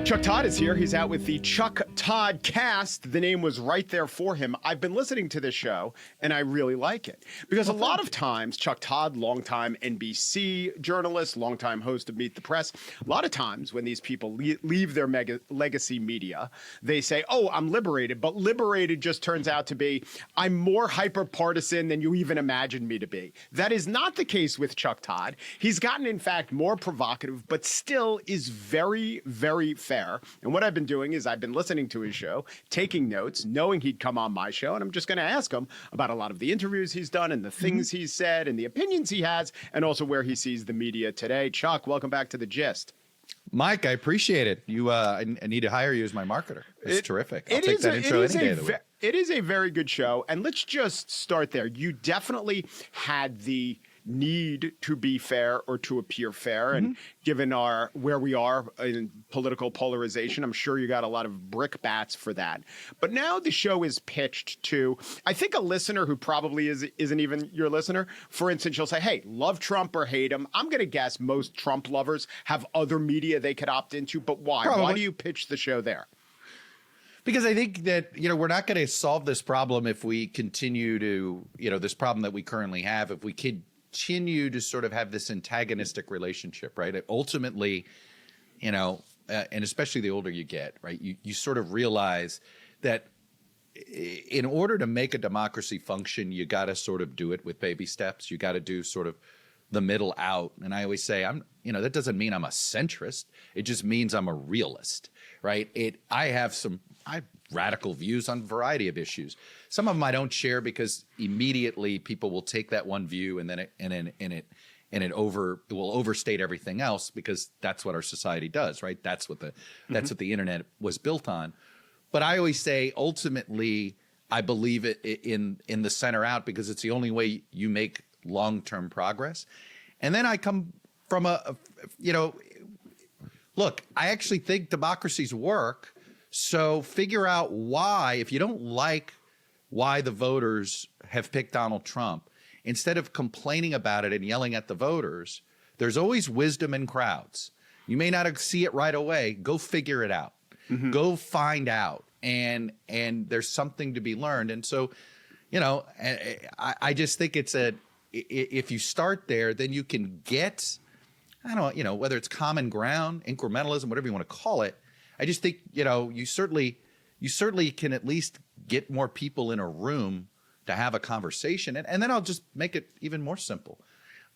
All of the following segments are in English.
Chuck Todd is here. He's out with the Chuck Toddcast. The name was right there for him. I've been listening to this show, and I really like it. Because a lot of times, Chuck Todd, longtime NBC journalist, longtime host of Meet the Press, a lot of times when these people leave their legacy media, they say, oh, I'm liberated. But liberated just turns out to be, I'm more hyper-partisan than you even imagined me to be. That is not the case with Chuck Todd. He's gotten, in fact, more provocative, but still is very, very fair. And what I've been doing is I've been listening to his show, taking notes, knowing he'd come on my show, and I'm just going to ask him about a lot of the interviews he's done and the things he's said and the opinions he has, and also where he sees the media today. Chuck, welcome back to The Gist. Mike, I appreciate it. I need to hire you as my marketer. It's terrific. I'll take that intro any day of the week. It is a very good show, and let's just start there. You definitely had the need to be fair or to appear fair. And given where we are in political polarization, I'm sure you got a lot of brickbats for that. But now the show is pitched to, I think, a listener who probably isn't even your listener. For instance, you'll say, hey, love Trump or hate him. I'm going to guess most Trump lovers have other media they could opt into. But why? Probably. Why do you pitch the show there? Because I think that, we're not going to solve this problem if we continue to, this problem that we currently have, if we continue to sort of have this antagonistic relationship, right? Ultimately, and especially the older you get, right, you sort of realize that in order to make a democracy function, you got to sort of do it with baby steps. You got to do sort of the middle out. And I always say, that doesn't mean I'm a centrist. It just means I'm a realist, right? I have radical views on a variety of issues. Some of them I don't share because immediately people will take that one view and then it will overstate everything else, because that's what our society does, right? That's what the internet was built on. But I always say, ultimately, I believe it in the center out, because it's the only way you make long-term progress. And then I come from look, I actually think democracies work. So figure out why, if you don't like why the voters have picked Donald Trump, instead of complaining about it and yelling at the voters, there's always wisdom in crowds. You may not see it right away. Go figure it out. Go find out. And there's something to be learned. And so, I just think if you start there, then you can get, whether it's common ground, incrementalism, whatever you want to call it. I just think, you certainly can at least get more people in a room to have a conversation. And then I'll just make it even more simple.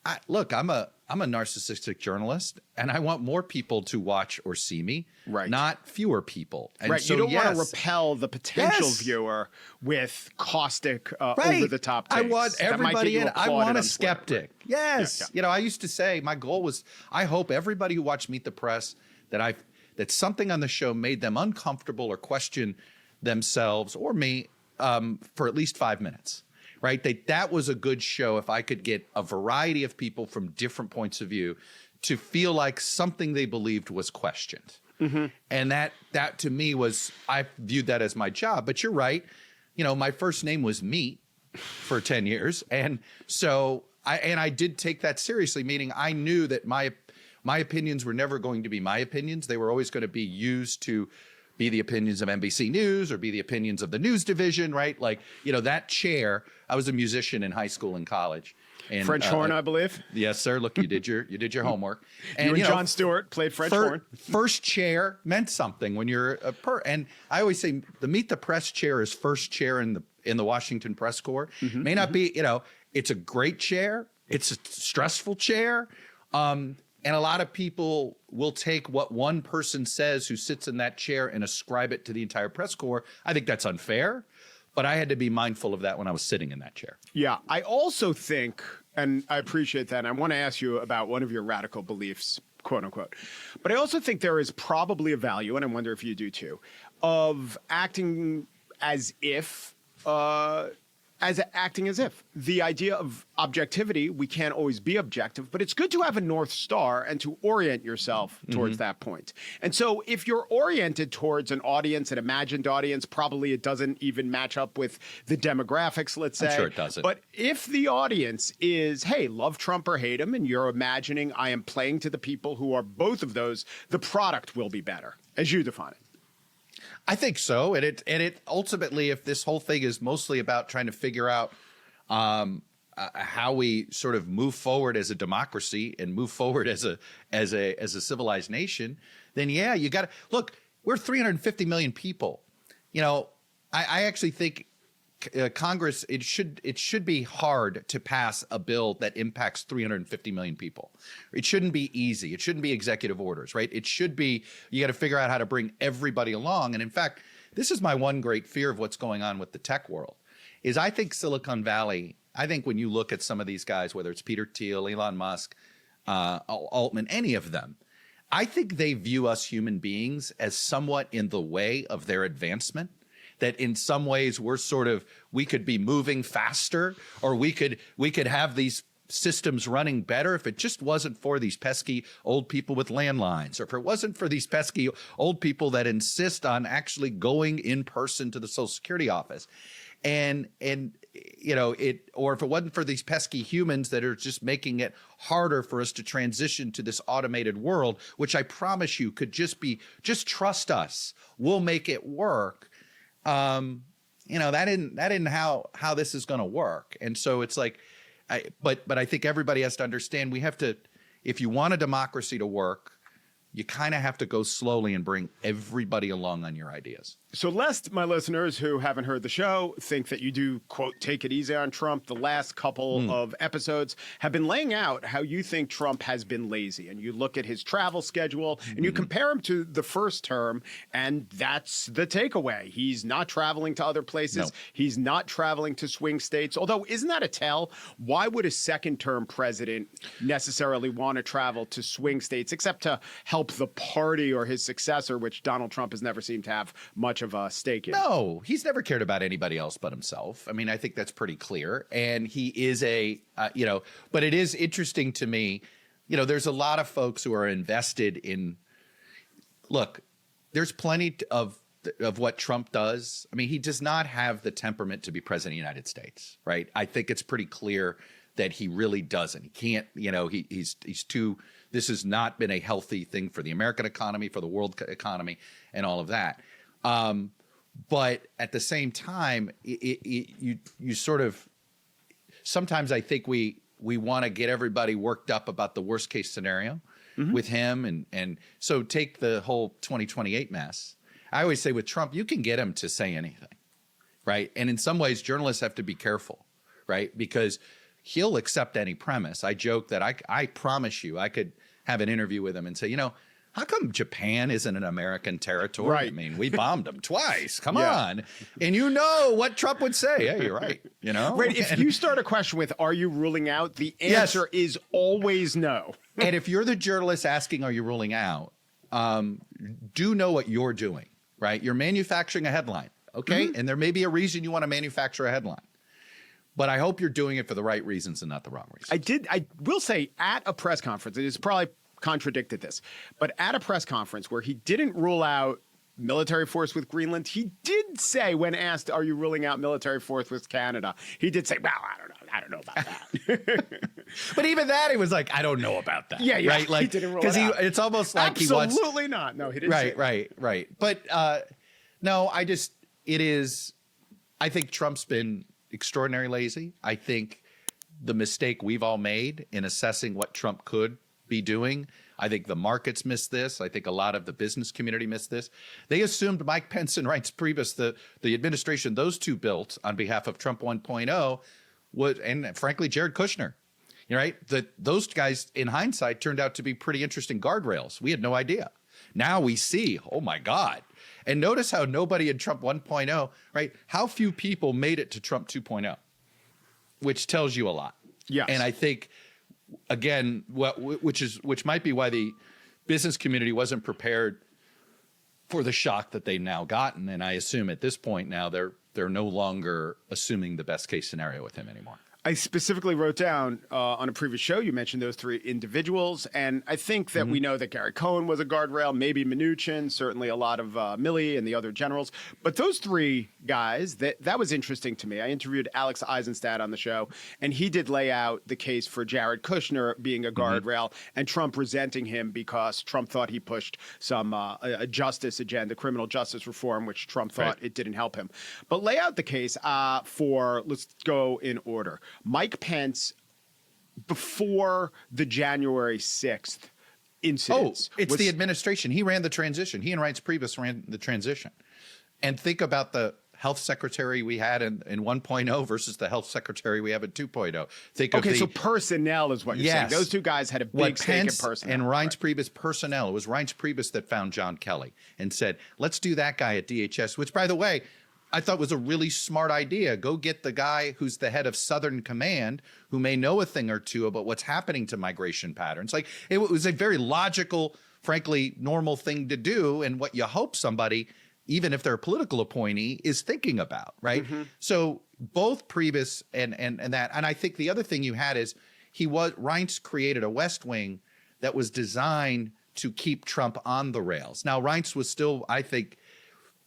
I'm a narcissistic journalist, and I want more people to watch or see me, right? Not fewer people. And right. So, you don't want to repel the potential viewer with caustic, over-the-top takes. I want everybody in. I want a skeptic. Right? Yes. Yeah. I used to say my goal was, I hope everybody who watched Meet the Press that something on the show made them uncomfortable or question themselves or me for at least 5 minutes, right? That was a good show if I could get a variety of people from different points of view to feel like something they believed was questioned. And that to me was, I viewed that as my job. But you're right. My first name was Meat for 10 years. And so I did take that seriously, meaning I knew that my opinions were never going to be my opinions. They were always going to be used to be the opinions of NBC News or be the opinions of the news division, right? Like, that chair. I was a musician in high school and college. And, French horn, I believe. Yes, sir. Look, you did your homework. And Jon Stewart played French horn. First chair meant something when you're and I always say the Meet the Press chair is first chair in the Washington Press Corps. May not be, it's a great chair. It's a stressful chair. And a lot of people will take what one person says who sits in that chair and ascribe it to the entire press corps. I think that's unfair, but I had to be mindful of that when I was sitting in that chair. Yeah, I also think, and I appreciate that, and I want to ask you about one of your radical beliefs, quote unquote, but I also think there is probably a value, and I wonder if you do too, of acting as if as acting as if. The idea of objectivity, we can't always be objective, but it's good to have a North Star and to orient yourself towards that point. And so if you're oriented towards an audience, an imagined audience, probably it doesn't even match up with the demographics, let's say. I'm sure it doesn't. But if the audience is, hey, love Trump or hate him, and you're imagining I am playing to the people who are both of those, the product will be better, as you define it. I think so, and it ultimately, if this whole thing is mostly about trying to figure out how we sort of move forward as a democracy and move forward as a civilized nation, then yeah, you got to look. We're 350 million people. You know, I actually think Congress, it should be hard to pass a bill that impacts 350 million people. It shouldn't be easy. It shouldn't be executive orders, right? It should be, you got to figure out how to bring everybody along. And in fact, this is my one great fear of what's going on with the tech world, is I think Silicon Valley, I think when you look at some of these guys, whether it's Peter Thiel, Elon Musk, Altman, any of them, I think they view us human beings as somewhat in the way of their advancement. That in some ways we could be moving faster, or we could have these systems running better if it just wasn't for these pesky old people with landlines, or if it wasn't for these pesky old people that insist on actually going in person to the Social Security office. And you know, or if it wasn't for these pesky humans that are just making it harder for us to transition to this automated world, which I promise you could just trust us, we'll make it work. You know, that isn't how this is going to work. And so it's like, but I think everybody has to understand, we have to, if you want a democracy to work, you kind of have to go slowly and bring everybody along on your ideas. So lest my listeners who haven't heard the show think that you do, quote, take it easy on Trump, the last couple of episodes have been laying out how you think Trump has been lazy. And you look at his travel schedule and you compare him to the first term, and that's the takeaway. He's not traveling to other places. No. He's not traveling to swing states. Although, isn't that a tell? Why would a second-term president necessarily want to travel to swing states except to help the party or his successor, which Donald Trump has never seemed to have much of a stake in? No, he's never cared about anybody else but himself. I mean, I think that's pretty clear. And he is but it is interesting to me, you know, there's a lot of folks who are invested in, look, there's plenty of what Trump does. I mean, he does not have the temperament to be president of the United States, right? I think it's pretty clear that he really doesn't. He can't, you know, he's too, this has not been a healthy thing for the American economy, for the world economy, and all of that. But at the same time, you sort of, sometimes I think we want to get everybody worked up about the worst case scenario with him. And so take the whole 2028 mess. I always say with Trump, you can get him to say anything, right? And in some ways, journalists have to be careful, right? Because he'll accept any premise. I joke that I promise you, I could have an interview with him and say, you know, how come Japan isn't an American territory? Right. I mean, we bombed them twice. Come on. And you know what Trump would say. Yeah, you're right. You know? Right. If you start a question with, are you ruling out? The answer is always no. And if you're the journalist asking, are you ruling out? Do know what you're doing, right? You're manufacturing a headline. Okay. And there may be a reason you want to manufacture a headline. But I hope you're doing it for the right reasons and not the wrong reasons. I will say at a press conference, it is probably contradicted this, but at a press conference where he didn't rule out military force with Greenland, he did say, when asked, are you ruling out military force with Canada? He did say, well, I don't know about that. But even that, he was like, I don't know about that. Yeah. Right? Like, he didn't rule it out. It's almost like Absolutely not. No, he didn't say it. Right. But no, I think Trump's been extraordinarily lazy. I think the mistake we've all made in assessing what Trump could be doing, I think the markets missed this. I think a lot of the business community missed this. They assumed Mike Pence and Reince Priebus, the administration those two built on behalf of Trump 1.0, would, and frankly, Jared Kushner, right? That those guys, in hindsight, turned out to be pretty interesting guardrails. We had no idea. Now we see, oh my God. And notice how nobody in Trump 1.0, right? How few people made it to Trump 2.0, which tells you a lot. Yes. And I think, again, which might be why the business community wasn't prepared for the shock that they've now gotten. And I assume at this point now they're they're no longer assuming the best case scenario with him anymore. I specifically wrote down on a previous show, you mentioned those three individuals. And I think that we know that Gary Cohn was a guardrail, maybe Mnuchin, certainly a lot of Milley and the other generals. But those three guys, that was interesting to me. I interviewed Alex Eisenstadt on the show, and he did lay out the case for Jared Kushner being a guardrail and Trump resenting him because Trump thought he pushed some a justice agenda, criminal justice reform, which Trump thought it didn't help him. But lay out the case for, let's go in order. Mike Pence, before the January 6th incidents. Oh, it's the administration. He ran the transition. He and Reince Priebus ran the transition. And think about the health secretary we had in 1.0 versus the health secretary we have in 2.0. So personnel is what you're saying. Those two guys had a big stake in personnel. And Reince Priebus personnel. It was Reince Priebus that found John Kelly and said, let's do that guy at DHS, which, by the way, I thought was a really smart idea. Go get the guy who's the head of Southern Command, who may know a thing or two about what's happening to migration patterns. Like, it was a very logical, frankly, normal thing to do, and what you hope somebody, even if they're a political appointee, is thinking about, right? So both Priebus and that, and I think the other thing you had is Reince created a West Wing that was designed to keep Trump on the rails. Now, Reince was still, I think,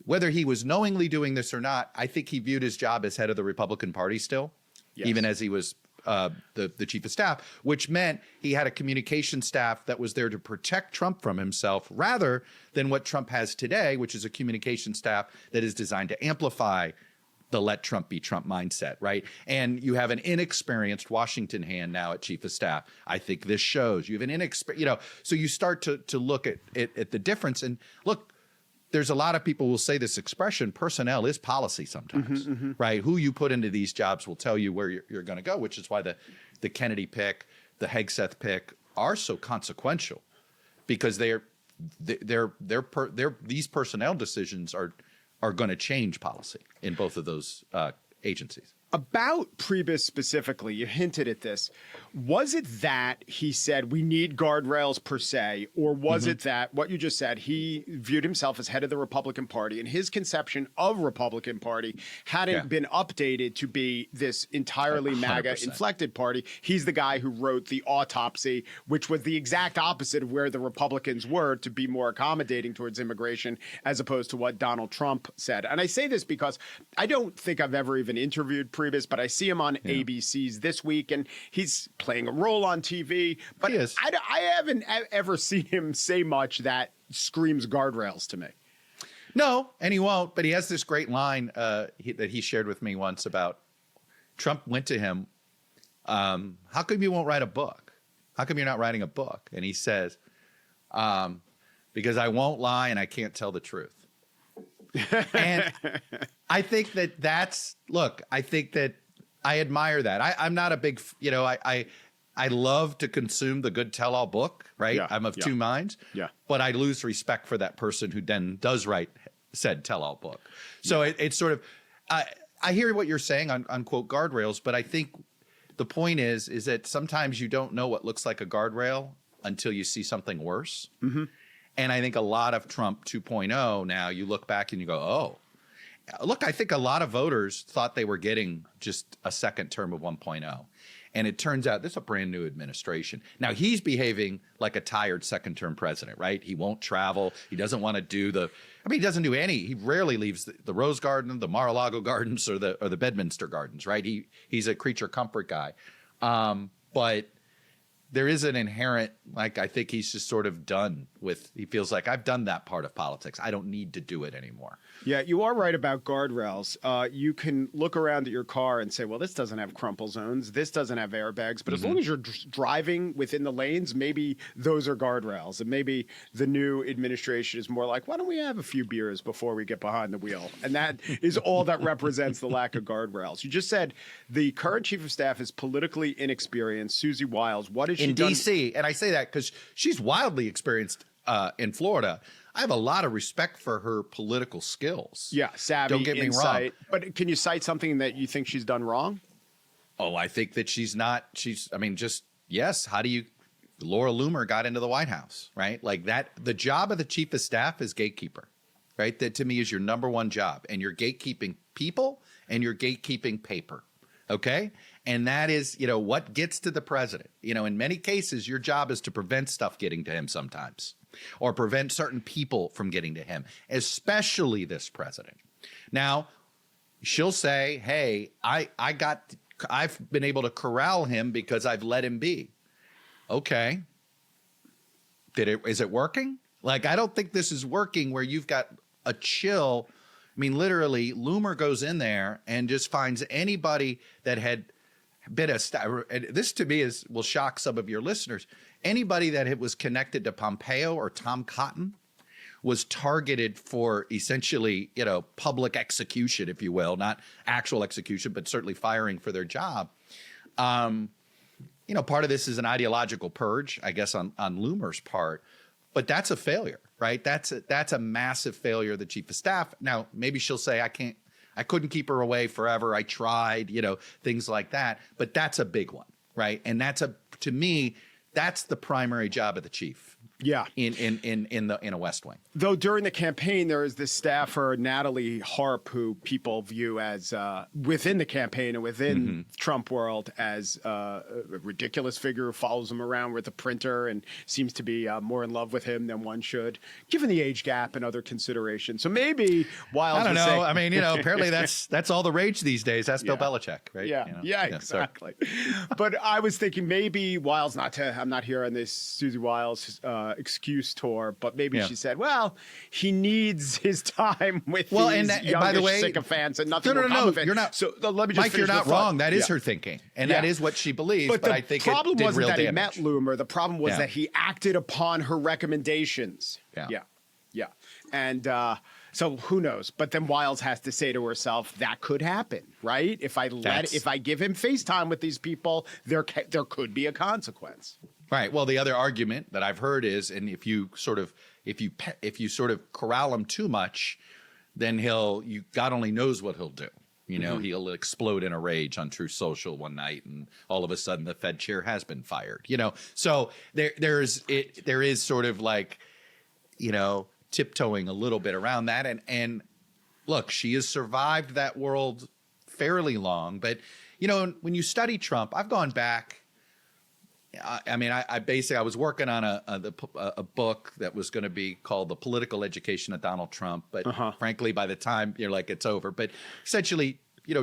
whether he was knowingly doing this or not, I think he viewed his job as head of the Republican Party still, even as he was the chief of staff, which meant he had a communication staff that was there to protect Trump from himself rather than what Trump has today, which is a communication staff that is designed to amplify the let Trump be Trump mindset, right? And you have an inexperienced Washington hand now at chief of staff. I think this shows you have an inexperienced, so you start to look at the difference. And look, there's a lot of people will say this expression, personnel is policy sometimes, right? Who you put into these jobs will tell you where you're going to go, which is why the Kennedy pick, the Hegseth pick are so consequential, because these personnel decisions are going to change policy in both of those agencies. About Priebus specifically, you hinted at this. Was it that he said we need guardrails per se, or was it that what you just said, he viewed himself as head of the Republican Party and his conception of Republican Party hadn't been updated to be this entirely 100%. MAGA-inflected party? He's the guy who wrote the autopsy, which was the exact opposite of where the Republicans were, to be more accommodating towards immigration, as opposed to what Donald Trump said. And I say this because I don't think I've ever even interviewed Priebus, but I see him on ABC's This Week, and he's playing a role on TV. But I haven't ever seen him say much that screams guardrails to me. No, and he won't. But he has this great line that he shared with me once about Trump went to him, how come you won't write a book? How come you're not writing a book? And he says, because I won't lie and I can't tell the truth. And I think I think that I admire that. I'm not a big, I love to consume the good tell-all book, right? Yeah, I'm of two minds. Yeah. But I lose respect for that person who then does write said tell-all book. So it's sort of, I hear what you're saying on quote guardrails, but I think the point is that sometimes you don't know what looks like a guardrail until you see something worse. And I think a lot of Trump 2.0 now, you look back and you go, oh, look, I think a lot of voters thought they were getting just a second term of 1.0. And it turns out this is a brand new administration. Now, he's behaving like a tired second term president, right? He won't travel. He doesn't want to do he doesn't do he rarely leaves the Rose Garden, the Mar-a-Lago Gardens, or the Bedminster Gardens, right? He's a creature comfort guy. But there is an inherent, I think he's just sort of done with, he feels like I've done that part of politics. I don't need to do it anymore. Yeah, you are right about guardrails. You can look around at your car and say, well, this doesn't have crumple zones. This doesn't have airbags. But as long as you're driving within the lanes, maybe those are guardrails. And maybe the new administration is more like, why don't we have a few beers before we get behind the wheel? And that is all that represents the lack of guardrails. You just said the current chief of staff is politically inexperienced, Susie Wiles. What is she in D.C.? And I say that because she's wildly experienced in Florida. I have a lot of respect for her political skills. Yeah, savvy, don't get me wrong. But can you cite something that you think she's done wrong? Oh, I think that how do you, Laura Loomer got into the White House, right? Like that, the job of the chief of staff is gatekeeper. right? That to me is your number one job, and you're gatekeeping people and you're gatekeeping paper. Okay. And that is, what gets to the president. In many cases, your job is to prevent stuff getting to him sometimes, or prevent certain people from getting to him, especially this president. Now, she'll say, hey, I've been able to corral him because I've let him be. Okay. Is it working? Like, I don't think this is working where you've got a chill. I mean, literally, Loomer goes in there and just finds anybody that had been this to me will shock some of your listeners. Anybody that was connected to Pompeo or Tom Cotton was targeted for essentially, public execution, if you will, not actual execution, but certainly firing for their job. Part of this is an ideological purge, I guess, on Loomer's part, but that's a failure, right? That's a massive failure of the chief of staff. Now, maybe she'll say, I couldn't keep her away forever. I tried, things like that, but that's a big one, right? And to me, that's the primary job of the chief. Yeah. In a West Wing. Though during the campaign, there is this staffer, Natalie Harp, who people view as within the campaign and within Trump world as a ridiculous figure who follows him around with a printer and seems to be more in love with him than one should, given the age gap and other considerations. So maybe Wiles, I don't know. I mean, apparently that's all the rage these days. That's Bill Belichick, right? Yeah, exactly. But I was thinking maybe Wiles, I'm not here on this Susie Wiles excuse tour, but maybe she said, well, he needs his time with these by the way, sycophants and nothing will come of it. You're not. So let me just Mike, you're not wrong. That is her thinking, and that is what she believes. But I think the problem it did wasn't real that damage. he met Loomer. The problem was that he acted upon her recommendations. Yeah. And so who knows? But then Wiles has to say to herself, that could happen, right? If I give him FaceTime with these people, there could be a consequence. Right. Well, the other argument that I've heard is, and if you sort of corral him too much, then God only knows what he'll do. He'll explode in a rage on Truth Social one night, and all of a sudden the Fed chair has been fired. So there is sort of like, tiptoeing a little bit around that. And look, she has survived that world fairly long. But when you study Trump, I've gone back. I mean, I was working on a book that was going to be called The Political Education of Donald Trump. But frankly, by the time you're like, it's over. But essentially,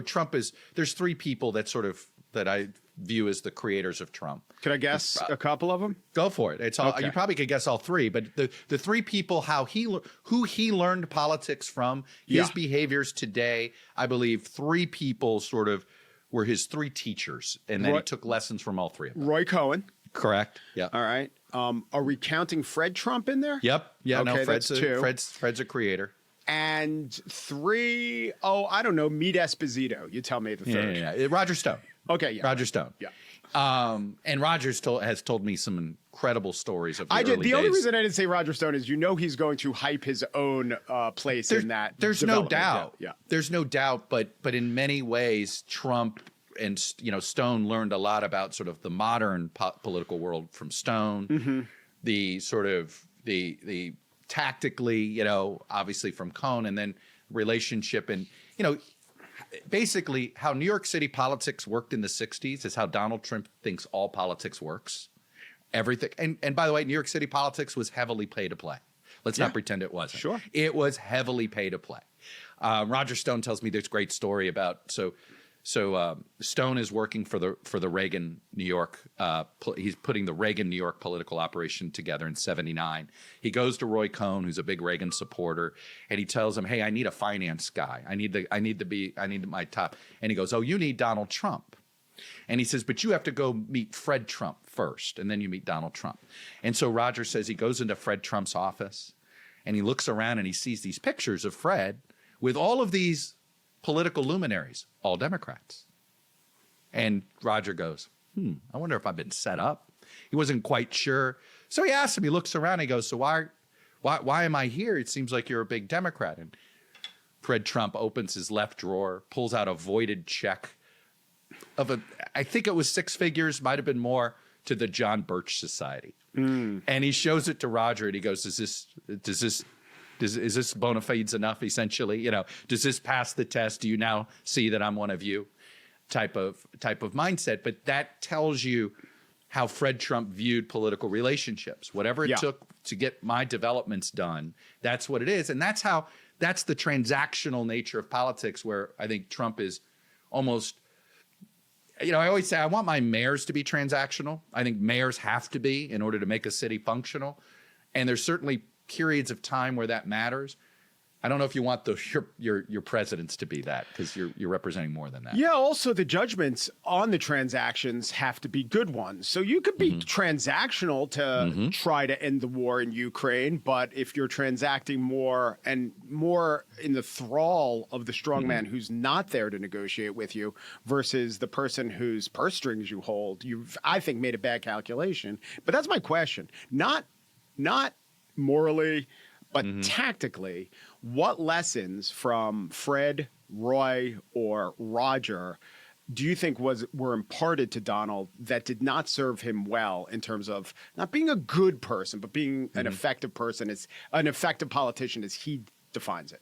Trump there's three people that I view as the creators of Trump. Could I guess a couple of them? Go for it. It's all, okay. You probably could guess all three, but the three people, who he learned politics from, his behaviors today, I believe three people sort of were his three teachers, and then he took lessons from all three of them. Roy Cohen. Correct. Yeah. All right. Are we counting Fred Trump in there? Yep. Yeah. Okay, no, Fred's two. Fred's a creator. And three, I don't know, meet Esposito. You tell me the third. Yeah. Roger Stone. Okay, yeah. Roger Stone. Yeah. And Roger's has told me some incredible stories of the early days. The only reason I didn't say Roger Stone is he's going to hype his own place in that. There's no doubt. Yeah. There's no doubt. But in many ways, Trump and Stone learned a lot about sort of the modern political world from Stone. Mm-hmm. The sort of the tactically, obviously from Cohn, and then relationship and basically how New York City politics worked in the 60s is how Donald Trump thinks all politics works. Everything. And by the way, New York City politics was heavily pay to play. Let's not pretend it wasn't. Sure. It was heavily pay to play. Roger Stone tells me this great story about Stone is working for the Reagan New York. He's putting the Reagan New York political operation together in '79. He goes to Roy Cohn, who's a big Reagan supporter, and he tells him, "Hey, I need a finance guy. I need my top." And he goes, "Oh, you need Donald Trump." And he says, "But you have to go meet Fred Trump first, and then you meet Donald Trump." And so Roger says he goes into Fred Trump's office, and he looks around and he sees these pictures of Fred with all of these political luminaries, all Democrats. And Roger goes, I wonder if I've been set up. He wasn't quite sure. So he asks him, he looks around, he goes, "So why am I here? It seems like you're a big Democrat." And Fred Trump opens his left drawer, pulls out a voided check I think it was six figures, might have been more, to the John Birch Society. And he shows it to Roger and he goes, does this Is this bona fides enough, essentially? Does this pass the test? Do you now see that I'm one of you? Type of mindset. But that tells you how Fred Trump viewed political relationships. Whatever it took to get my developments done, that's what it is. And that's the transactional nature of politics, where I think Trump is almost, I always say I want my mayors to be transactional. I think mayors have to be in order to make a city functional. And there's certainly periods of time where that matters. I don't know if you want your presidents to be that, because you're representing more than that. Yeah. Also, the judgments on the transactions have to be good ones. So you could be transactional to try to end the war in Ukraine, but if you're transacting more and more in the thrall of the strongman who's not there to negotiate with you versus the person whose purse strings you hold, you've, I think, made a bad calculation. But that's my question. Not morally, but tactically, what lessons from Fred, Roy, or Roger do you think were imparted to Donald that did not serve him well in terms of not being a good person, but being an effective person, as an effective politician as he defines it?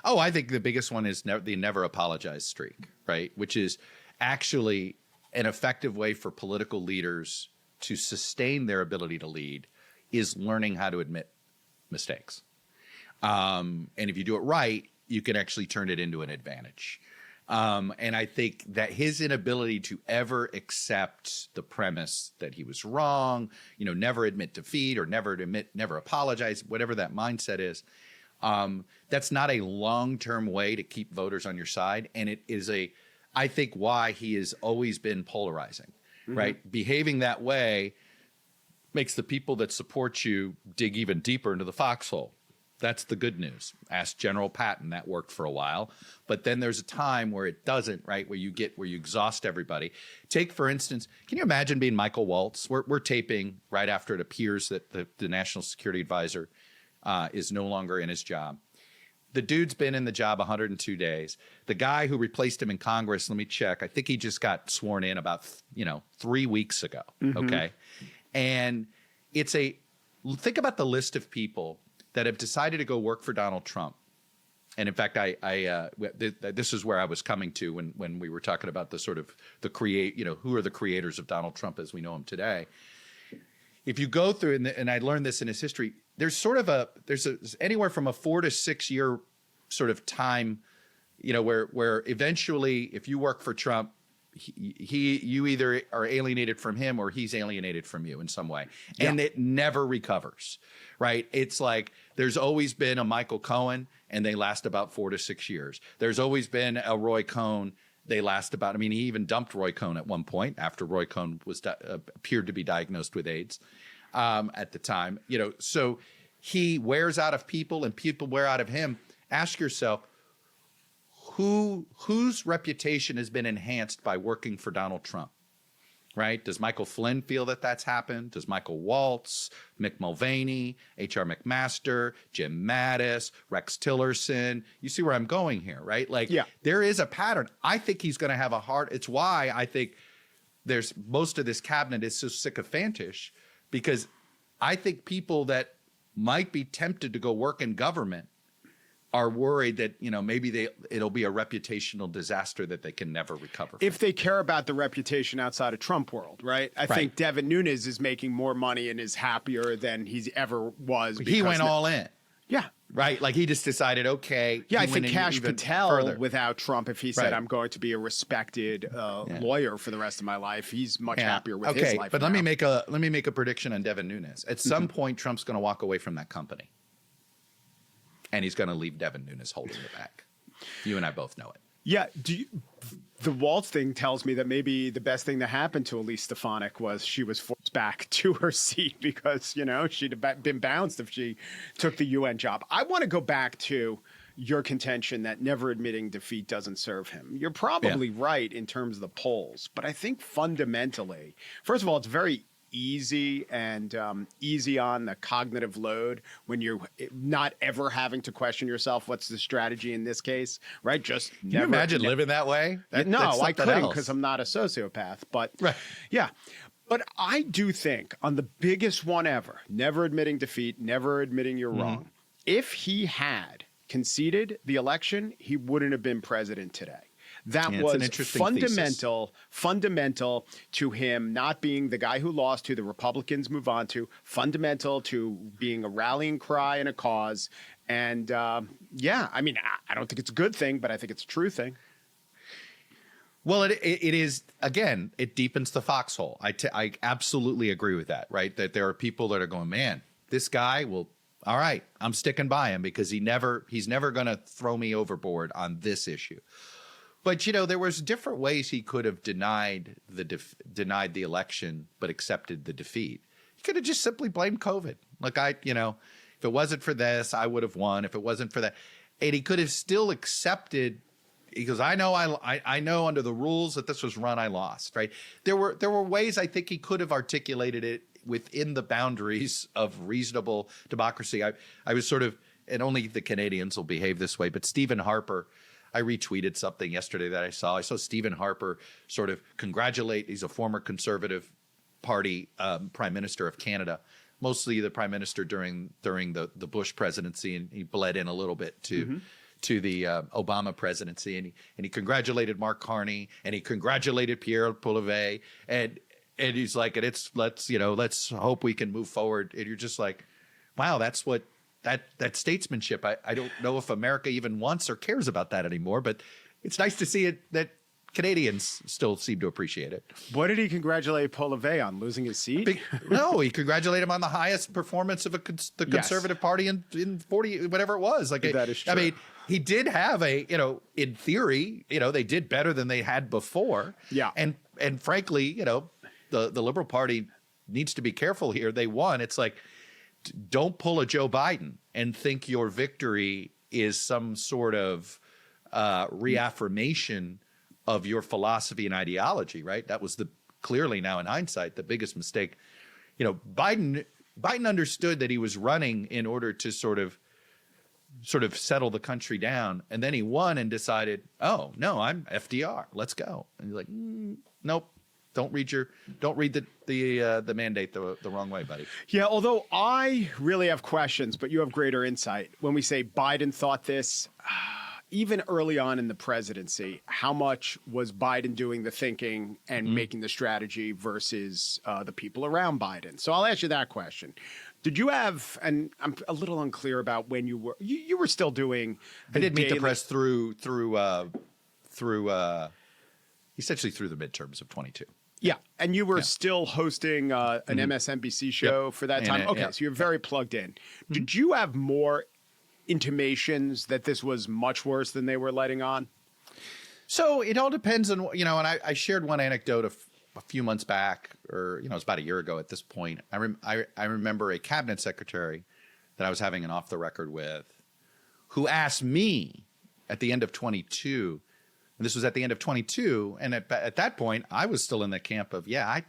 Oh, I think the biggest one is the never apologize streak, right? Which is actually an effective way for political leaders to sustain their ability to lead, is learning how to admit mistakes. And if you do it right, you can actually turn it into an advantage. And I think that his inability to ever accept the premise that he was wrong, never admit defeat or never apologize, whatever that mindset is, that's not a long-term way to keep voters on your side. And it is I think why he has always been polarizing, right? Behaving that way makes the people that support you dig even deeper into the foxhole. That's the good news. Ask General Patton. That worked for a while. But then there's a time where it doesn't, right? Where you exhaust everybody. Take, for instance, can you imagine being Michael Waltz? We're taping right after it appears that the National Security Advisor is no longer in his job. The dude's been in the job 102 days. The guy who replaced him in Congress, let me check. I think he just got sworn in about 3 weeks ago. Okay. And think about the list of people that have decided to go work for Donald Trump. And in fact, this is where I was coming to when we were talking about who are the creators of Donald Trump as we know him today. If you go through, and I learned this in his history, there's anywhere from a 4 to 6 year sort of time, where eventually, if you work for Trump, you either are alienated from him or he's alienated from you in some way. And it never recovers, right? It's like there's always been a Michael Cohen and they last about 4 to 6 years. There's always been a Roy Cohn. They last about, he even dumped Roy Cohn at one point after Roy Cohn was appeared to be diagnosed with AIDS at the time. So he wears out of people and people wear out of him. Ask yourself, whose reputation has been enhanced by working for Donald Trump, right? Does Michael Flynn feel that that's happened? Does Michael Waltz, Mick Mulvaney, H.R. McMaster, Jim Mattis, Rex Tillerson? You see where I'm going here, right? There is a pattern. I think he's going to have a hard. It's why I think there's most of this cabinet is so sycophantish, because I think people that might be tempted to go work in government are worried that, maybe it'll be a reputational disaster that they can never recover from. If they care about the reputation outside of Trump world, right? I think Devin Nunes is making more money and is happier than he's ever was. He went all in. Yeah. Right? Like he just decided, okay. Yeah, I think Kash Patel, further. without Trump, if he said, I'm going to be a respected lawyer for the rest of my life, he's much happier with his life. But let me make a prediction on Devin Nunes. At some point, Trump's going to walk away from that company. And he's going to leave Devin Nunes holding the bag. You and I both know it. Yeah. The Waltz thing tells me that maybe the best thing that happened to Elise Stefanik was she was forced back to her seat because, she'd have been bounced if she took the UN job. I want to go back to your contention that never admitting defeat doesn't serve him. You're probably right in terms of the polls, but I think fundamentally, first of all, it's very easy and easy on the cognitive load when you're not ever having to question yourself. What's the strategy in this case, right? Just Can you imagine living that way? No, I couldn't because I'm not a sociopath. But yeah, but I do think on the biggest one ever, never admitting defeat, never admitting you're wrong. if he had conceded the election, he wouldn't have been president today. That was fundamental to him not being the guy who lost, who the Republicans move on to, fundamental to being a rallying cry and a cause. And yeah, I mean, I don't think it's a good thing, but I think it's a true thing. Well, it is, again, it deepens the foxhole. I absolutely agree with that, right? That there are people that are going, man, this guy will, all right, I'm sticking by him because he's never going to throw me overboard on this issue. But, you know, there was different ways he could have denied the election, but accepted the defeat. He could have just simply blamed COVID. Like, if it wasn't for this, I would have won. If it wasn't for that. And he could have still accepted, because I know under the rules that this was run, I lost, right? There were ways I think he could have articulated it within the boundaries of reasonable democracy. I was sort of, and only the Canadians will behave this way, but Stephen Harper, I retweeted something yesterday that I saw Stephen Harper sort of he's a former Conservative Party Prime Minister of Canada, mostly the Prime Minister during the Bush presidency, and he bled in a little bit to the Obama presidency, and he congratulated Mark Carney, and he congratulated Pierre Poilievre, and he's like, and let's hope we can move forward. And you're just like, wow, that's what that statesmanship. I don't know if America even wants or cares about that anymore, but it's nice to see it that Canadians still seem to appreciate it. What did he congratulate Poilievre on? Losing his seat? No, he congratulated him on the highest performance of the Conservative Party in 40, whatever it was. Like, that is true. I mean, he did have in theory, they did better than they had before. Yeah. And frankly, the Liberal Party needs to be careful here. They won. It's like, don't pull a Joe Biden and think your victory is some sort of reaffirmation of your philosophy and ideology, right? That was clearly now in hindsight, the biggest mistake. Biden understood that he was running in order to sort of settle the country down. And then he won and decided, oh no, I'm FDR. Let's go. And he's like, nope. Don't read the mandate the wrong way, buddy. Yeah, although I really have questions, but you have greater insight. When we say Biden thought this, even early on in the presidency, how much was Biden doing the thinking and making the strategy versus the people around Biden? So I'll ask you that question. Did you have, and I'm a little unclear about when you were still doing. I did meet the press through essentially through the midterms of 22. Yeah, and you were still hosting an MSNBC show for that time? Okay, so you're very plugged in. Did you have more intimations that this was much worse than they were letting on? So it all depends on, and I shared one anecdote a few months back, or, it was about a year ago at this point. I remember a cabinet secretary that I was having an off the record with who asked me at the end of 22. And this was at the end of 22, and at that point, I was still in the camp of, I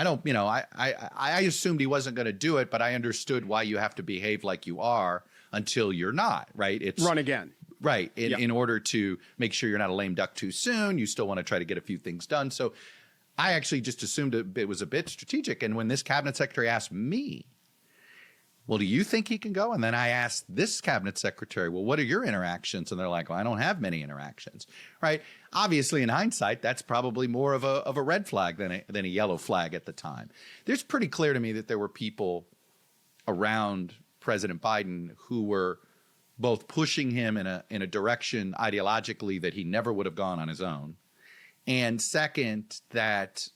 don't, I assumed he wasn't going to do it, but I understood why you have to behave like you are until you're not, right? It's run again, right? In order to make sure you're not a lame duck too soon, you still want to try to get a few things done. So I actually just assumed it was a bit strategic. And when this cabinet secretary asked me, well, do you think he can go? And then I asked this cabinet secretary, well, what are your interactions? And they're like, well, I don't have many interactions, right? Obviously, in hindsight, that's probably more of a red flag than a yellow flag at the time. It's pretty clear to me that there were people around President Biden who were both pushing him in a direction ideologically that he never would have gone on his own. And second, that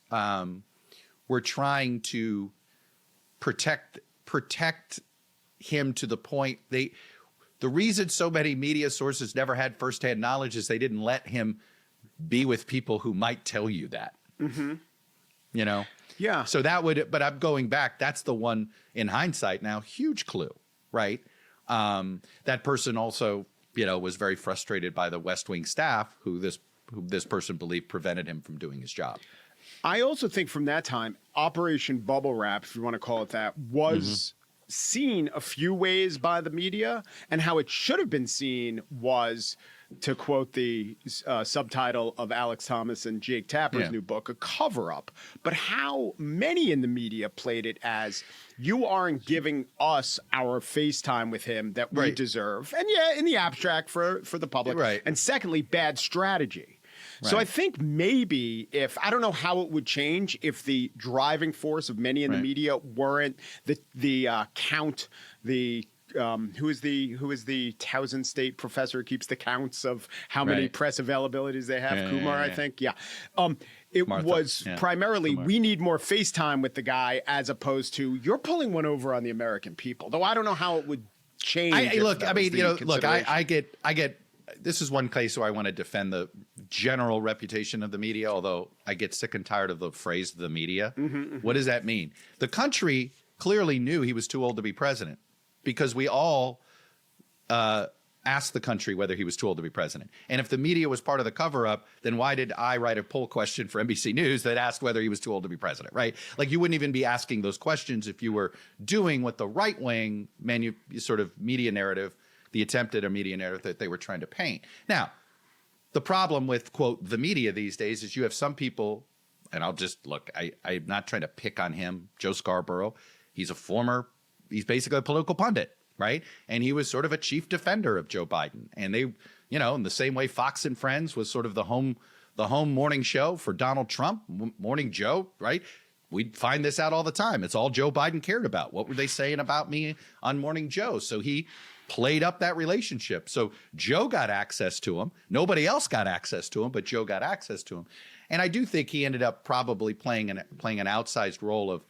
we're trying to protect him to the point the reason so many media sources never had firsthand knowledge is they didn't let him be with people who might tell you that. Yeah. So but I'm going back. That's the one in hindsight now, huge clue, right? That person also, was very frustrated by the West Wing staff who this person believed prevented him from doing his job. I also think from that time, Operation Bubble Wrap, if you want to call it that, was seen a few ways by the media, and how it should have been seen was to quote the subtitle of Alex Thomas and Jake Tapper's new book, a cover-up. But how many in the media played it as, you aren't giving us our FaceTime with him that we deserve. And yeah, in the abstract for the public. Right. And secondly, bad strategy. So I think maybe if, I don't know how it would change if the driving force of many in the media weren't the count, who is the Towson State professor who keeps the counts of how many press availabilities they have? Kumar, I think. Yeah. It Martha, was primarily, we need more FaceTime with the guy, as opposed to, you're pulling one over on the American people. Though I don't know how it would change. I get, this is one case where I want to defend the general reputation of the media, although I get sick and tired of the phrase the media. What does that mean? The country clearly knew he was too old to be president, because we all asked the country whether he was too old to be president. And if the media was part of the cover-up, then why did I write a poll question for NBC News that asked whether he was too old to be president, right? Like, you wouldn't even be asking those questions if you were doing what the right-wing sort of media narrative, the attempt at a media narrative that they were trying to paint. Now, the problem with, quote, the media these days is you have some people, and I'll just, look, I'm not trying to pick on him, Joe Scarborough. He's basically a political pundit, right? And he was sort of a chief defender of Joe Biden. And they, in the same way Fox and Friends was sort of the home morning show for Donald Trump, Morning Joe, right? We'd find this out all the time. It's all Joe Biden cared about. What were they saying about me on Morning Joe? So he played up that relationship. So Joe got access to him. Nobody else got access to him, but Joe got access to him. And I do think he ended up probably playing an outsized role of,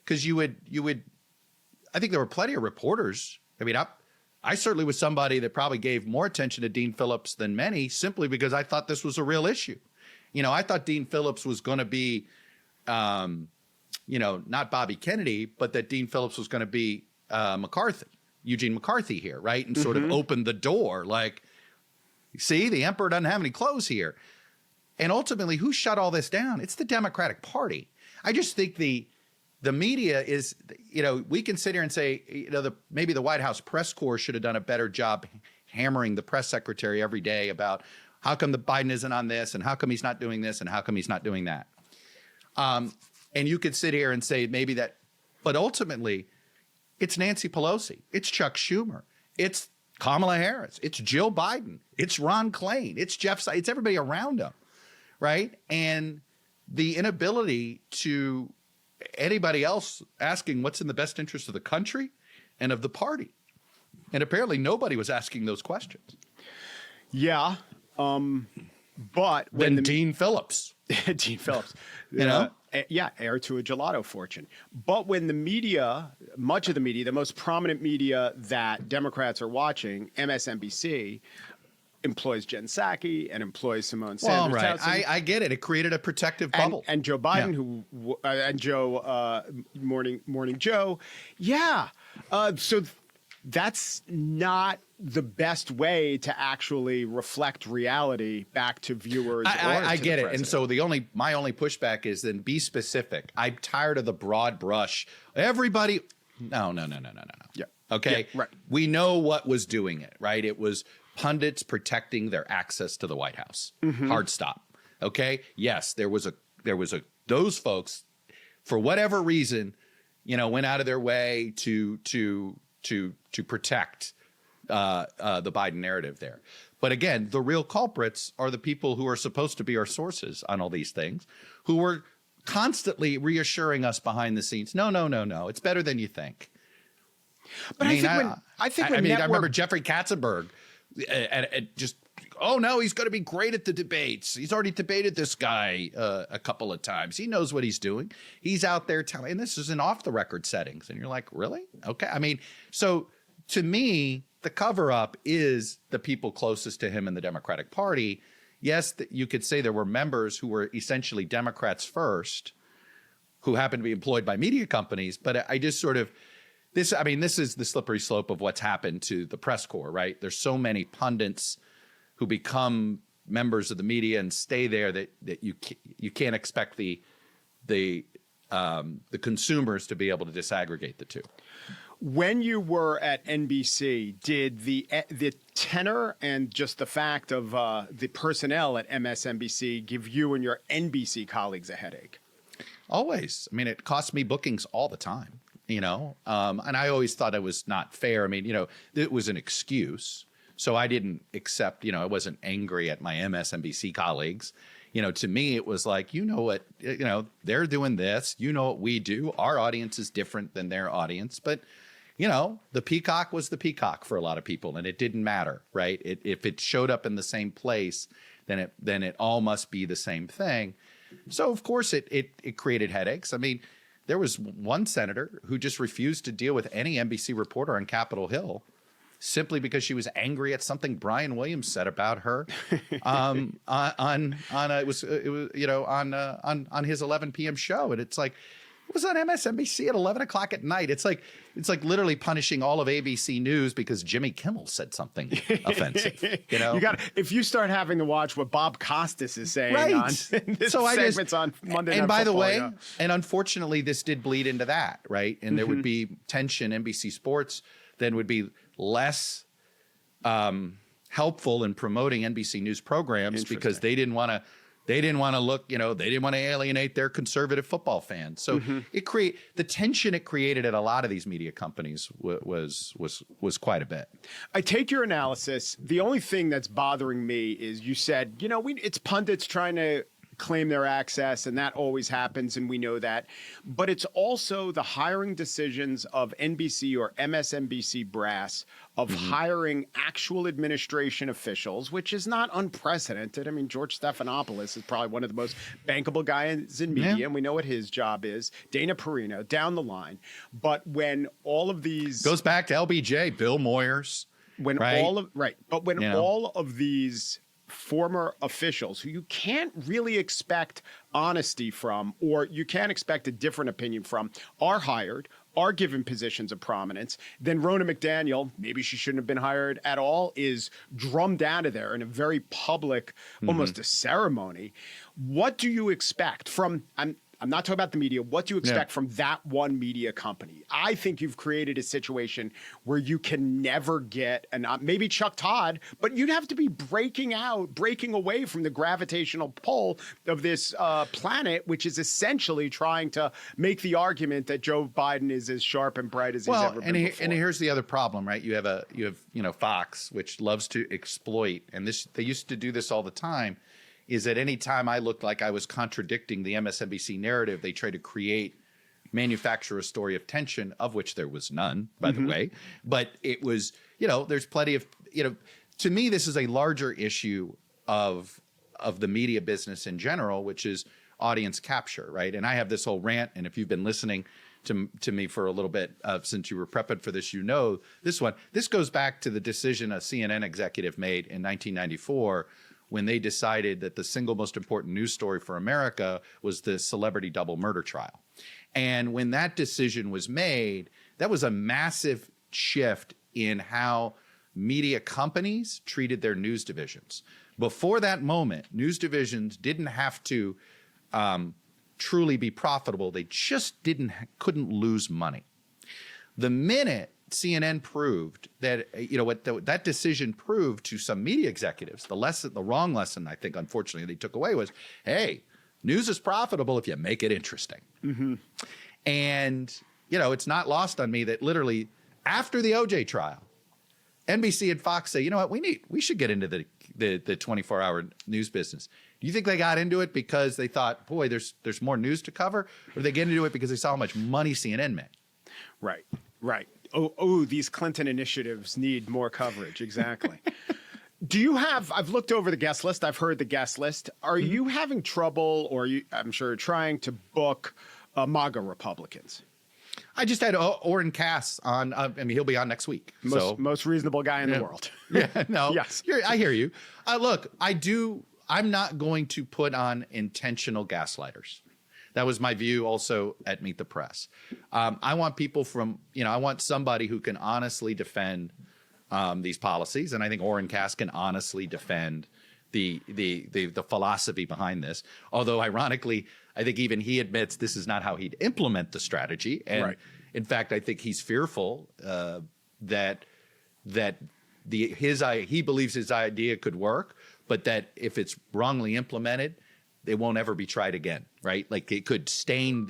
because you would, I think there were plenty of reporters. I mean, I certainly was somebody that probably gave more attention to Dean Phillips than many, simply because I thought this was a real issue. I thought Dean Phillips was going to be, not Bobby Kennedy, but that Dean Phillips was going to be Eugene McCarthy here, right? And sort of open the door, like, see, the emperor doesn't have any clothes here. And ultimately, who shut all this down? It's the Democratic Party. I just think the media is, we can sit here and say, maybe the White House press corps should have done a better job hammering the press secretary every day about how come the Biden isn't on this, and how come he's not doing this, and how come he's not doing that. And you could sit here and say maybe that, but ultimately, it's Nancy Pelosi, it's Chuck Schumer, it's Kamala Harris, it's Jill Biden, it's Ron Klain, it's Jeff Sessions, it's everybody around him, right? And the inability to anybody else asking what's in the best interest of the country and of the party. And apparently nobody was asking those questions. Yeah. But when Dean Phillips. Dean Phillips. Heir to a gelato fortune. But when the media, much of the media, the most prominent media that Democrats are watching, MSNBC, employs Jen Psaki and employs Simone Sanders. Well, right. I get it. It created a protective bubble. And Joe Biden, and Joe, Morning Joe. Yeah. So that's not the best way to actually reflect reality back to viewers. I get it. And so my only pushback is then be specific. I'm tired of the broad brush. Everybody. No. Yeah. Okay. Yeah, right. We know what was doing it, right? It was pundits protecting their access to the White House. Hard stop. Okay. Yes, there was those folks, for whatever reason, went out of their way to protect the Biden narrative there. But again, the real culprits are the people who are supposed to be our sources on all these things, who were constantly reassuring us behind the scenes. No. It's better than you think. But I remember Jeffrey Katzenberg and just, oh no, he's going to be great at the debates. He's already debated this guy a couple of times. He knows what he's doing. He's out there telling, and this is in off the record settings. And you're like, really? Okay. I mean, so to me, the cover up is the people closest to him in the Democratic Party. Yes, you could say there were members who were essentially Democrats first, who happened to be employed by media companies. But I just sort of, this is the slippery slope of what's happened to the press corps, right? There's so many pundits who become members of the media and stay there that you can't expect the consumers to be able to disaggregate the two. When you were at NBC, did the tenor and just the fact of the personnel at MSNBC give you and your NBC colleagues a headache? Always. I mean, it cost me bookings all the time, and I always thought it was not fair. I mean, it was an excuse. So I didn't accept, I wasn't angry at my MSNBC colleagues. To me, it was like, what, they're doing this, what we do. Our audience is different than their audience. But, the peacock was the peacock for a lot of people, and it didn't matter, right? If it showed up in the same place, then it all must be the same thing. So, of course, it created headaches. I mean, there was one senator who just refused to deal with any NBC reporter on Capitol Hill simply because she was angry at something Brian Williams said about her on his 11 p.m. show. And it's like, it was on MSNBC at 11 o'clock at night. It's like literally punishing all of ABC News because Jimmy Kimmel said something offensive. If you start having to watch what Bob Costas is saying right. on this segments on Monday Night Football. And by the way, and unfortunately, this did bleed into that, right? And there would be tension. NBC Sports then would be less helpful in promoting NBC News programs because they didn't want to look, they didn't want to alienate their conservative football fans. So the tension it created at a lot of these media companies was quite a bit. I take your analysis. The only thing that's bothering me is you said, it's pundits trying to claim their access, and that always happens, and we know that. But it's also the hiring decisions of NBC or MSNBC brass of hiring actual administration officials, which is not unprecedented. I mean, George Stephanopoulos is probably one of the most bankable guys in media, and we know what his job is. Dana Perino, down the line. But when all of these... Goes back to LBJ, Bill Moyers. All of these former officials who you can't really expect honesty from, or you can't expect a different opinion from, are hired, are given positions of prominence, then Rona McDaniel, maybe she shouldn't have been hired at all, is drummed out of there in a very public, almost a ceremony. What do you expect from, I'm not talking about the media. What do you expect from that one media company? I think you've created a situation where you can never get, and maybe Chuck Todd, but you'd have to be breaking away from the gravitational pull of this planet, which is essentially trying to make the argument that Joe Biden is as sharp and bright as he's ever been before. And here's the other problem, right? You have Fox, which loves to exploit, and they used to do this all the time. Is that any time I looked like I was contradicting the MSNBC narrative, they tried to manufacture a story of tension, of which there was none, by the way. But it was, there's plenty of, to me, this is a larger issue of the media business in general, which is audience capture, right? And I have this whole rant, and if you've been listening to me for a little bit since you were prepping for this, this one. This goes back to the decision a CNN executive made in 1994 when they decided that the single most important news story for America was the celebrity double murder trial. And when that decision was made, that was a massive shift in how media companies treated their news divisions. Before that moment, news divisions didn't have to truly be profitable. They just couldn't lose money. The minute CNN proved that, that decision proved to some media executives, the wrong lesson, I think, unfortunately, they took away was, hey, news is profitable if you make it interesting. And, it's not lost on me that literally after the OJ trial, NBC and Fox say, we should get into the 24-hour news business. Do you think they got into it because they thought, boy, there's more news to cover? Or did they get into it because they saw how much money CNN made? Right. Oh, these Clinton initiatives need more coverage. Exactly. I've looked over the guest list. I've heard the guest list. Are you having trouble, or I'm sure trying to book MAGA Republicans? I just had Orrin Cass on. He'll be on next week. Most reasonable guy in the world. Yes. I hear you. Look, I'm not going to put on intentional gaslighters. That was my view also at Meet the Press. I want people I want somebody who can honestly defend these policies. And I think Orrin Cass can honestly defend the philosophy behind this. Although ironically, I think even he admits this is not how he'd implement the strategy. And In fact, I think he's fearful that he believes his idea could work, but that if it's wrongly implemented, it won't ever be tried again, right? Like it could stain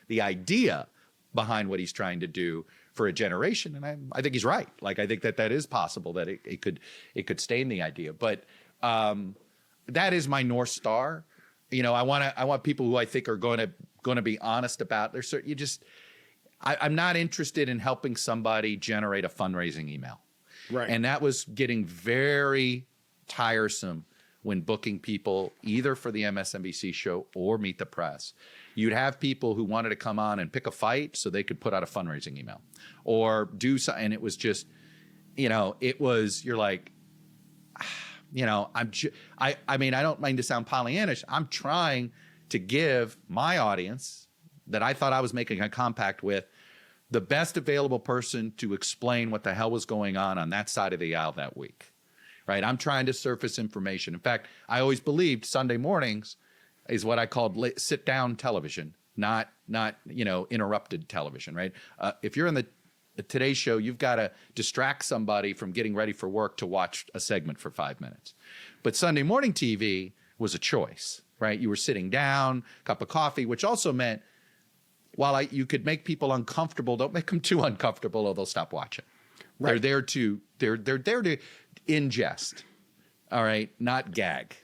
the idea behind what he's trying to do for a generation. And I think he's right. Like I think that is possible, that it could stain the idea. But that is my North Star. I want people who I think are going to be honest about I'm not interested in helping somebody generate a fundraising email. Right. And that was getting very tiresome when booking people either for the MSNBC show or Meet the Press. You'd have people who wanted to come on and pick a fight so they could put out a fundraising email or do something. And it was just, you're like, I mean, I don't mean to sound Pollyannish. I'm trying to give my audience that I thought I was making a compact with the best available person to explain what the hell was going on that side of the aisle that week, right? I'm trying to surface information. In fact, I always believed Sunday mornings is what I called sit-down television, not interrupted television, right? If you're in the Today Show, you've got to distract somebody from getting ready for work to watch a segment for 5 minutes. But Sunday morning TV was a choice, right? You were sitting down, cup of coffee, which also meant while you could make people uncomfortable, don't make them too uncomfortable or they'll stop watching. Right. They're there to ingest, all right, not gag.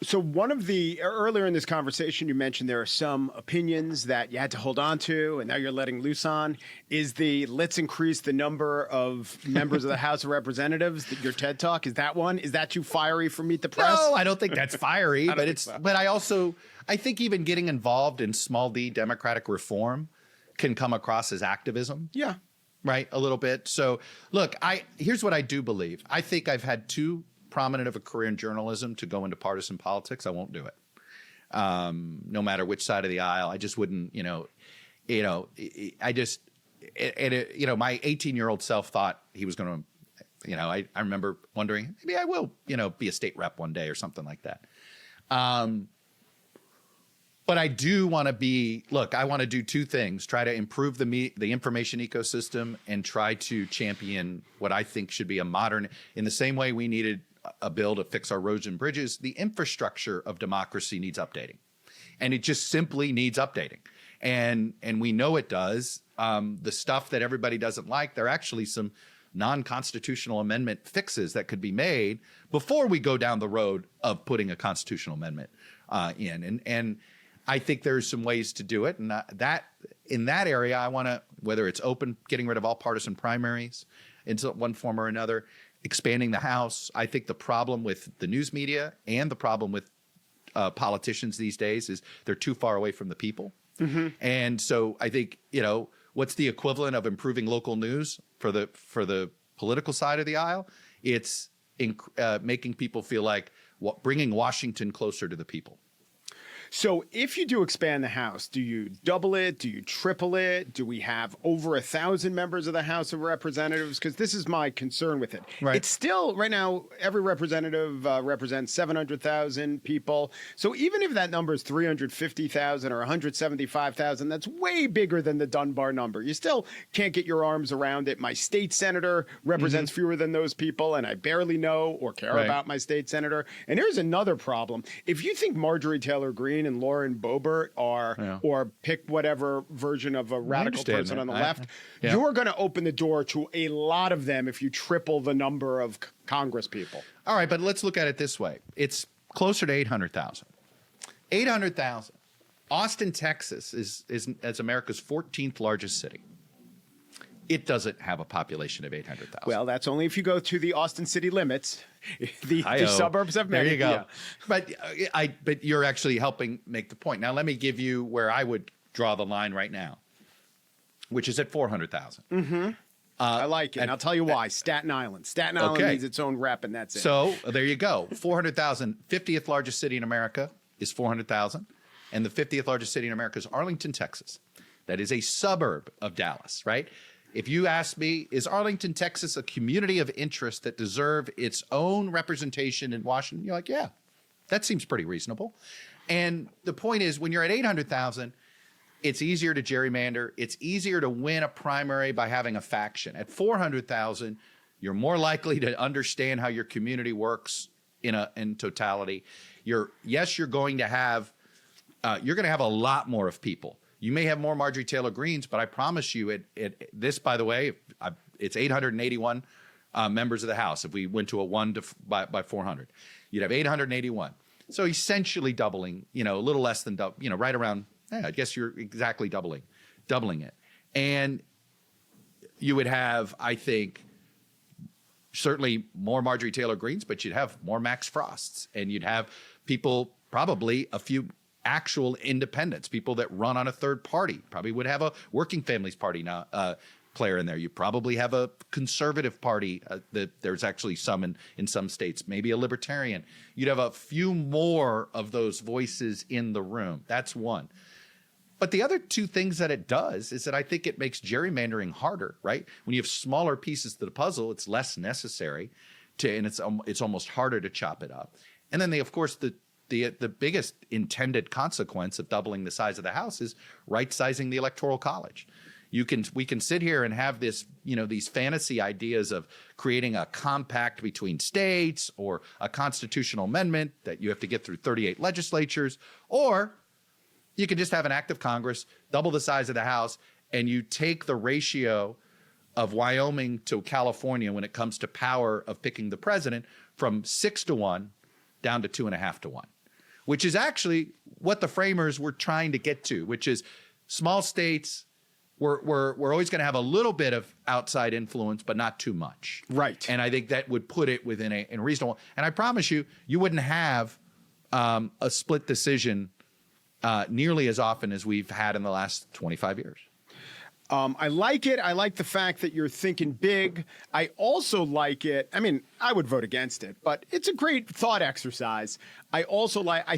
So earlier in this conversation, you mentioned there are some opinions that you had to hold on to, and now you're letting loose on. Let's increase the number of members of the House of Representatives, your TED Talk, is that one? Is that too fiery for Meet the Press? No, I don't think that's fiery, but I think even getting involved in small d democratic reform can come across as activism. Yeah. Right, a little bit. So look, here's what I do believe. I think I've had too prominent of a career in journalism to go into partisan politics. I won't do it. No matter which side of the aisle, I just wouldn't, my 18-year-old self thought he was going to, I remember wondering, maybe I will, be a state rep one day or something like that. But I do want to I want to do two things: try to improve the information ecosystem and try to champion what I think should be a modern, in the same way we needed a bill to fix our roads and bridges, the infrastructure of democracy needs updating. And it just simply needs updating. And we know it does. The stuff that everybody doesn't like, there are actually some non-constitutional amendment fixes that could be made before we go down the road of putting a constitutional amendment in. And I think there's some ways to do it. And that in that area, I want to, whether it's open, getting rid of all partisan primaries in one form or another, expanding the House. I think the problem with the news media and the problem with politicians these days is they're too far away from the people. Mm-hmm. And so I think, what's the equivalent of improving local news for the political side of the aisle? It's making people feel like bringing Washington closer to the people. So if you do expand the House, do you double it? Do you triple it? Do we have over 1,000 members of the House of Representatives? Because this is my concern with it. Right. It's still, right now, every representative represents 700,000 people. So even if that number is 350,000 or 175,000, that's way bigger than the Dunbar number. You still can't get your arms around it. My state senator represents fewer than those people, and I barely know or care about my state senator. And here's another problem. If you think Marjorie Taylor Greene and Lauren Boebert are, or pick whatever version of a radical person on the left, you're going to open the door to a lot of them if you triple the number of Congress people. All right, but let's look at it this way. It's closer to 800,000. 800,000. Austin, Texas is America's 14th largest city. It doesn't have a population of 800,000. Well, that's only if you go to the Austin city limits, the suburbs of Mexico. There you go. Yeah. But you're actually helping make the point. Now, let me give you where I would draw the line right now, which is at 400,000. Mm-hmm. I like it. And I'll tell you why. Staten Island. Staten Island needs its own rep, and that's it. So there you go. 400,000. 50th largest city in America is 400,000. And the 50th largest city in America is Arlington, Texas. That is a suburb of Dallas, right? If you ask me, is Arlington, Texas a community of interest that deserve its own representation in Washington? You're like, yeah, that seems pretty reasonable. And the point is, when you're at 800,000, it's easier to gerrymander. It's easier to win a primary by having a faction. At 400,000, you're more likely to understand how your community works in totality. You're going to have a lot more of people. You may have more Marjorie Taylor Greenes, but I promise you, this, by the way, it's 881 members of the House. If we went to a 1 by 400, you'd have 881. So essentially doubling, a little less than double, right around. I guess you're exactly doubling it. And you would have, I think, certainly more Marjorie Taylor Greenes, but you'd have more Max Frosts, and you'd have people, probably a few actual independents, people that run on a third party. Probably would have a Working Families Party now player in there. You probably have a conservative party that there's actually some in some states, maybe a libertarian. You'd have a few more of those voices in the room. That's one. But the other two things that it does is that I think it makes gerrymandering harder, right? When you have smaller pieces to the puzzle, it's less necessary and it's almost harder to chop it up. And then of course the biggest intended consequence of doubling the size of the House is right-sizing the Electoral College. We can sit here and have this, these fantasy ideas of creating a compact between states or a constitutional amendment that you have to get through 38 legislatures, or you can just have an act of Congress, double the size of the House, and you take the ratio of Wyoming to California when it comes to power of picking the president from 6-1 down to 2.5-1, which is actually what the framers were trying to get to, which is small states. We're always going to have a little bit of outside influence, but not too much. Right. And I think that would put it within a reasonable. And I promise you wouldn't have a split decision nearly as often as we've had in the last 25 years. I like it. I like the fact that you're thinking big. I also like it. I mean, I would vote against it, but it's a great thought exercise. I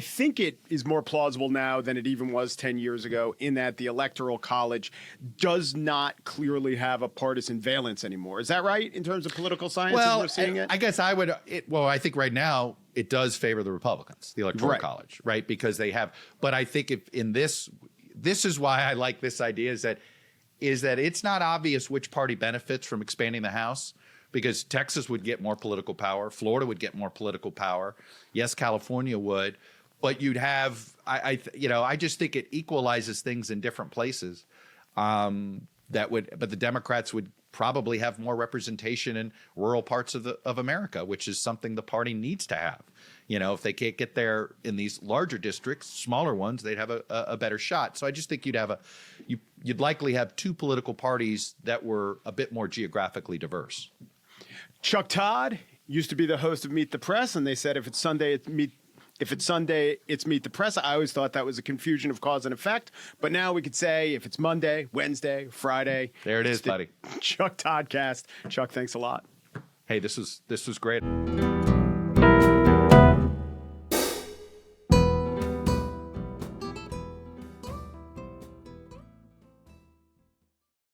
think it is more plausible now than it even was 10 years ago, in that the Electoral College does not clearly have a partisan valence anymore. Is that right in terms of political science as we're seeing it? I guess I would. I think right now it does favor the Republicans, the Electoral College, right? Because they have. But I think if in this is why I like this idea is that it's not obvious which party benefits from expanding the House, because Texas would get more political power, Florida would get more political power, yes, California would, but you'd have I just think it equalizes things in different places. But the Democrats would probably have more representation in rural parts of America, which is something the party needs to have. If they can't get there in these larger districts, smaller ones, they'd have a better shot. So I just think you'd likely have two political parties that were a bit more geographically diverse. Chuck Todd used to be the host of Meet the Press, and they said if it's Sunday, it's Meet the Press. I always thought that was a confusion of cause and effect, but now we could say if it's Monday, Wednesday, Friday. There it is, buddy. Chuck Toddcast. Chuck, thanks a lot. Hey, this was great.